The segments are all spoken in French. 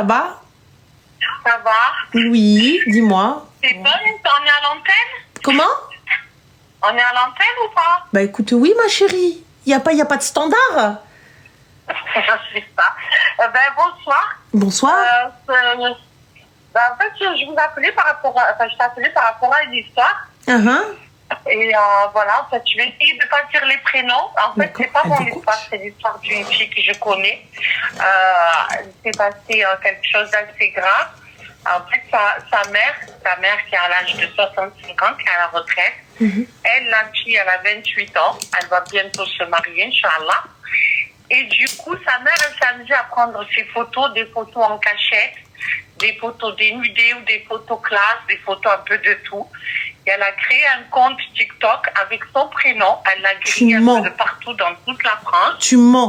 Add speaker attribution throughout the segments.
Speaker 1: Ça va?
Speaker 2: Ça va?
Speaker 1: Oui, dis-moi.
Speaker 2: C'est bon? On est à l'antenne?
Speaker 1: Comment?
Speaker 2: On est à l'antenne ou pas?
Speaker 1: Bah écoute, oui ma chérie. Y a pas de standard?
Speaker 2: Je sais pas. Bonsoir.
Speaker 1: Bonsoir.
Speaker 2: En fait, je vous appelais par rapport à... Enfin, je t'ai appelé par rapport à une histoire. Et voilà, en fait, je vais essayer de ne pas dire les prénoms. En fait, c'est pas mon histoire, c'est l'histoire d'une fille que je connais. Il s'est passé quelque chose d'assez grave. En fait, sa mère qui a l'âge de 65 ans, qui est à la retraite, elle, la fille, elle a 28 ans. Elle va bientôt se marier, Inch'Allah. Et du coup, sa mère, elle s'est amusée à prendre ses photos, des photos en cachette, des photos dénudées ou des photos classe, des photos un peu de tout. Et elle a créé un compte TikTok avec son prénom. Elle l'a grillé un peu de partout dans toute la France.
Speaker 1: Tu mens.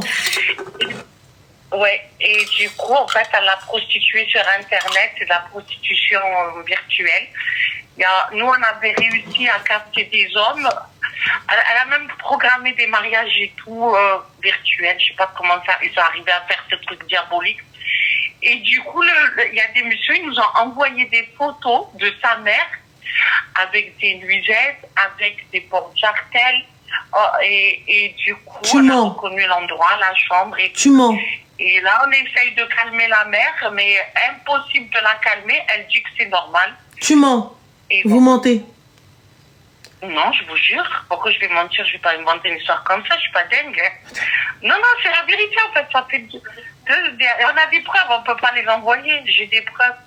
Speaker 2: Ouais, et du coup, en fait, elle l'a prostituée sur Internet. C'est de la prostitution virtuelle. Nous, on avait réussi à capter des hommes. Elle a même programmé des mariages et tout virtuels. Je sais pas comment ça, ils sont arrivés à faire ce truc diabolique. Et du coup, il y a des messieurs, ils nous ont envoyé des photos de sa mère avec des nuisettes, avec des porte-jartelles. Et du coup, on a reconnu l'endroit, la chambre. Et
Speaker 1: tu mens.
Speaker 2: Et là, on essaye de calmer la mère, mais impossible de la calmer. Elle dit que c'est normal.
Speaker 1: Tu mens. Et vous mentez.
Speaker 2: Non, je vous jure. Pourquoi je vais mentir? Je vais pas inventer une histoire comme ça. Je suis pas dingue. Non, c'est la vérité, en fait. Ça fait on a des preuves. On peut pas les envoyer. J'ai des preuves.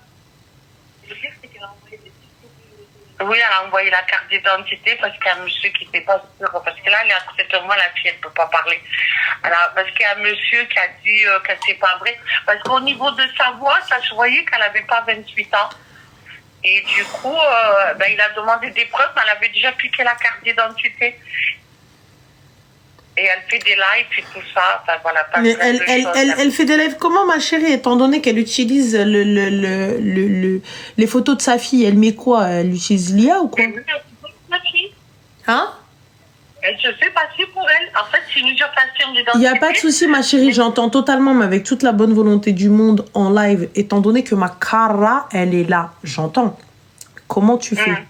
Speaker 2: Oui, elle a envoyé la carte d'identité parce qu'il y a un monsieur qui n'était pas sûr. Parce que là, elle est à côté de moi, la fille, elle ne peut pas parler. Alors, parce qu'il y a un monsieur qui a dit que c'est pas vrai. Parce qu'au niveau de sa voix, ça se voyait qu'elle n'avait pas 28 ans. Et du coup, il a demandé des preuves, mais elle avait déjà piqué la carte d'identité. Et elle fait des lives et tout ça. Enfin, voilà,
Speaker 1: mais elle fait des lives comment, ma chérie, étant donné qu'elle utilise les photos de sa fille? Elle met quoi? Elle utilise l'IA ou quoi? Hein?
Speaker 2: Elle se fait passer pour elle. En fait, c'est une usurpation d'identité.
Speaker 1: Il n'y a pas de souci, ma chérie. J'entends totalement, mais avec toute la bonne volonté du monde en live, étant donné que ma cara, elle est là. J'entends. Comment tu fais?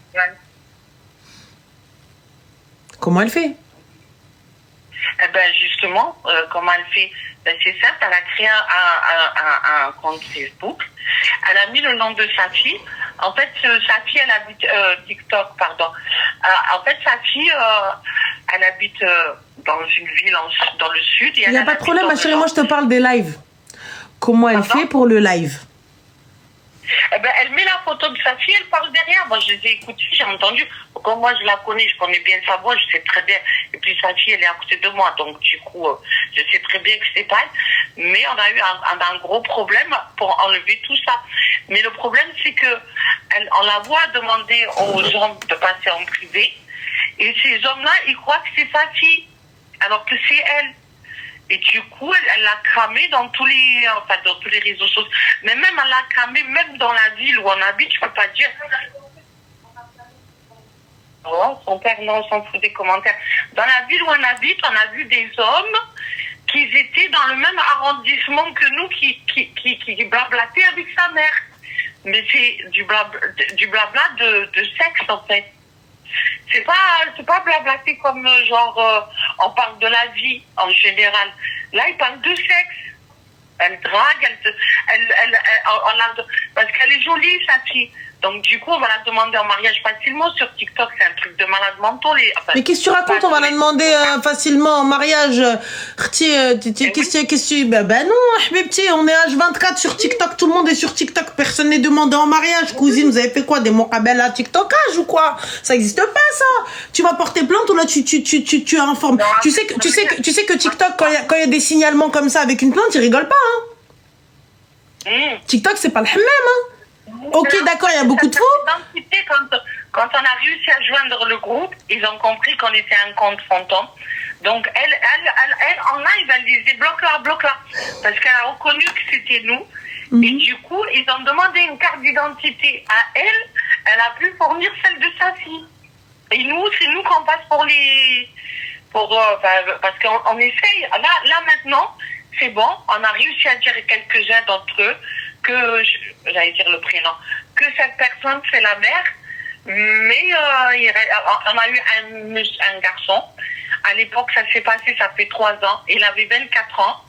Speaker 1: Comment elle fait?
Speaker 2: Eh ben justement, comment elle fait? C'est simple, elle a créé un compte Facebook. Elle a mis le nom de sa fille. En fait, sa fille, elle habite TikTok, pardon. En fait, sa fille, elle habite dans une ville dans le sud.
Speaker 1: Il n'y a pas de problème, ma chérie. Moi, je te parle des lives. Comment elle fait pour le live?
Speaker 2: Eh ben, elle met la photo de sa fille, elle parle derrière. Moi, je les ai écoutées, j'ai entendu. Comme moi, je la connais, je connais bien sa voix, je sais très bien. Et puis, sa fille, elle est à côté de moi. Donc, du coup, je sais très bien que c'est pas elle. Mais on a eu un gros problème pour enlever tout ça. Mais le problème, c'est que on la voit demander aux hommes de passer en privé. Et ces hommes-là, ils croient que c'est sa fille. Alors que c'est elle. Et du coup, elle l'a cramé dans tous les réseaux sociaux. Mais même, elle l'a cramé même dans la ville où on habite, je peux pas dire. Oh, son père, non, on s'en fout des commentaires. Dans la ville où on habite, on a vu des hommes qui étaient dans le même arrondissement que nous, qui blablataient avec sa mère. Mais c'est du blabla de sexe, en fait. C'est pas blablater comme genre on parle de la vie en général. Là, il parle de sexe. Elle drague, parce qu'elle est jolie, sa fille. Donc, du coup, on va la demander en mariage facilement sur TikTok. C'est un truc de malade mentaux.
Speaker 1: Mais qu'est-ce que tu racontes? On va la demander facilement en mariage. Qu'est-ce que ben non, petit, on est H24 sur TikTok. Tout le monde est sur TikTok. Personne n'est demandé en mariage. Cousine, vous avez fait quoi? Des mocabelles à TikTokage ou quoi? Ça n'existe pas, ça. Tu vas porter plainte ou là, tu informes. Tu sais que TikTok, quand il y a des signalements comme ça avec une plainte, ils rigolent pas, hein. TikTok, c'est pas le hammam, hein. Ok, d'accord, il y a beaucoup de faux.
Speaker 2: Quand on a réussi à joindre le groupe, ils ont compris qu'on était un compte fantôme. Donc, elle, en live, elle disait bloque-la. Parce qu'elle a reconnu que c'était nous. Et du coup, ils ont demandé une carte d'identité à elle. Elle a pu fournir celle de sa fille. Et nous, c'est nous qu'on passe parce qu'on essaye. Là, maintenant, c'est bon. On a réussi à dire quelques-uns d'entre eux que, j'allais dire le prénom, que cette personne c'est la mère, mais on a eu un garçon. À l'époque, ça s'est passé, ça fait 3 ans. Il avait 24 ans.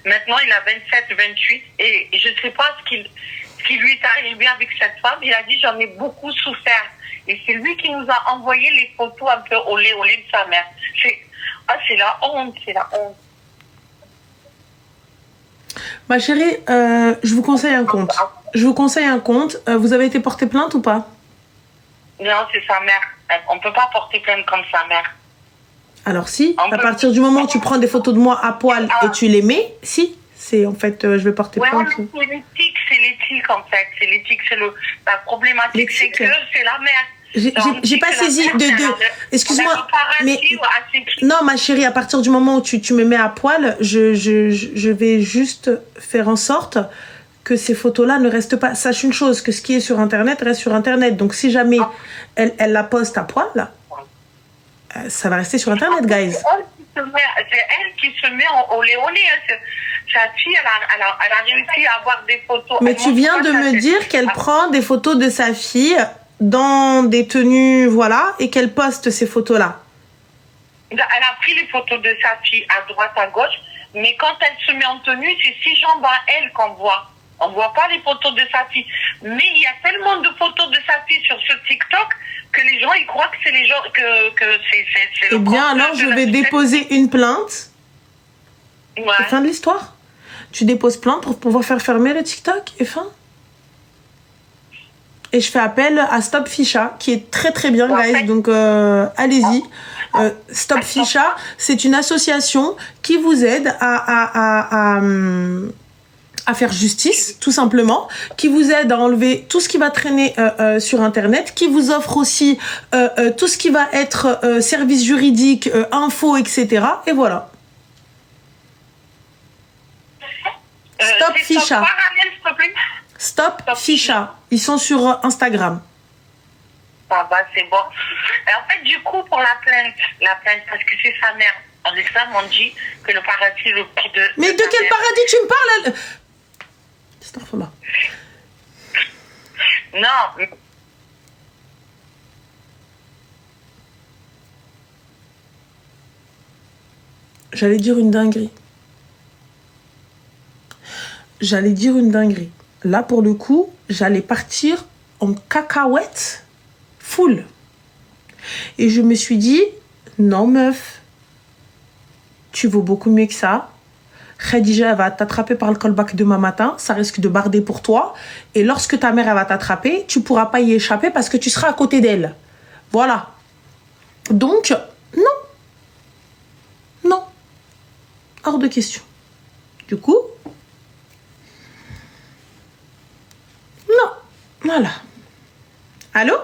Speaker 2: Maintenant, il a 27, 28. Et je ne sais pas ce qui lui est arrivé avec cette femme. Il a dit, j'en ai beaucoup souffert. Et c'est lui qui nous a envoyé les photos un peu au lait de sa mère. C'est la honte, c'est la honte.
Speaker 1: Ma chérie, je vous conseille un compte. Vous avez été porté plainte ou pas?
Speaker 2: Non, c'est sa mère. On ne peut pas porter plainte comme sa mère.
Speaker 1: Alors si, à partir du moment où tu prends des photos de moi à poil et tu les mets, si, c'est en fait, je vais porter plainte.
Speaker 2: Ouais, c'est l'éthique en fait. C'est l'éthique, la problématique, c'est que c'est la mère.
Speaker 1: J'ai pas saisi de excuse-moi, mais non, ma chérie, à partir du moment où tu me mets à poil, je vais juste faire en sorte que ces photos-là ne restent pas. Sache une chose, que ce qui est sur Internet reste sur Internet. Donc si jamais elle la poste à poil, ça va rester sur Internet, guys.
Speaker 2: C'est elle qui se met au lait. Sa fille, elle a réussi à avoir des photos.
Speaker 1: Mais tu viens de me dire qu'elle prend des photos de sa fille dans des tenues, voilà, et qu'elle poste ces photos-là.
Speaker 2: Elle a pris les photos de sa fille à droite, à gauche, mais quand elle se met en tenue, c'est 6 jambes à elle qu'on voit. On ne voit pas les photos de sa fille. Mais il y a tellement de photos de sa fille sur ce TikTok que les gens, ils croient que c'est les gens, que c'est
Speaker 1: Eh bien, alors, je vais déposer une plainte.
Speaker 2: Ouais.
Speaker 1: C'est fin de l'histoire. Tu déposes plainte pour pouvoir faire fermer le TikTok et fin. Et je fais appel à Stop Ficha, qui est très très bien, guys. Donc, allez-y. Stop Ficha, c'est une association qui vous aide à faire justice, tout simplement, qui vous aide à enlever tout ce qui va traîner sur Internet, qui vous offre aussi tout ce qui va être service juridique, info, etc. Et voilà. Stop Ficha. Stop Ficha. Ils sont sur Instagram.
Speaker 2: Ah bah c'est bon. Et en fait, du coup, pour la plainte, parce que c'est sa mère, en islam, on dit que le paradis, le prix de...
Speaker 1: Mais de quel paradis tu me parles? Astaghfirullah.
Speaker 2: Non.
Speaker 1: J'allais dire une dinguerie. Là, pour le coup, j'allais partir en cacahuète full. Et je me suis dit, non meuf, tu vaux beaucoup mieux que ça. Khadija, elle va t'attraper par le callback demain matin, ça risque de barder pour toi. Et lorsque ta mère, elle va t'attraper, tu pourras pas y échapper parce que tu seras à côté d'elle. Voilà. Donc, non. Hors de question. Du coup, non. Voilà. Allô?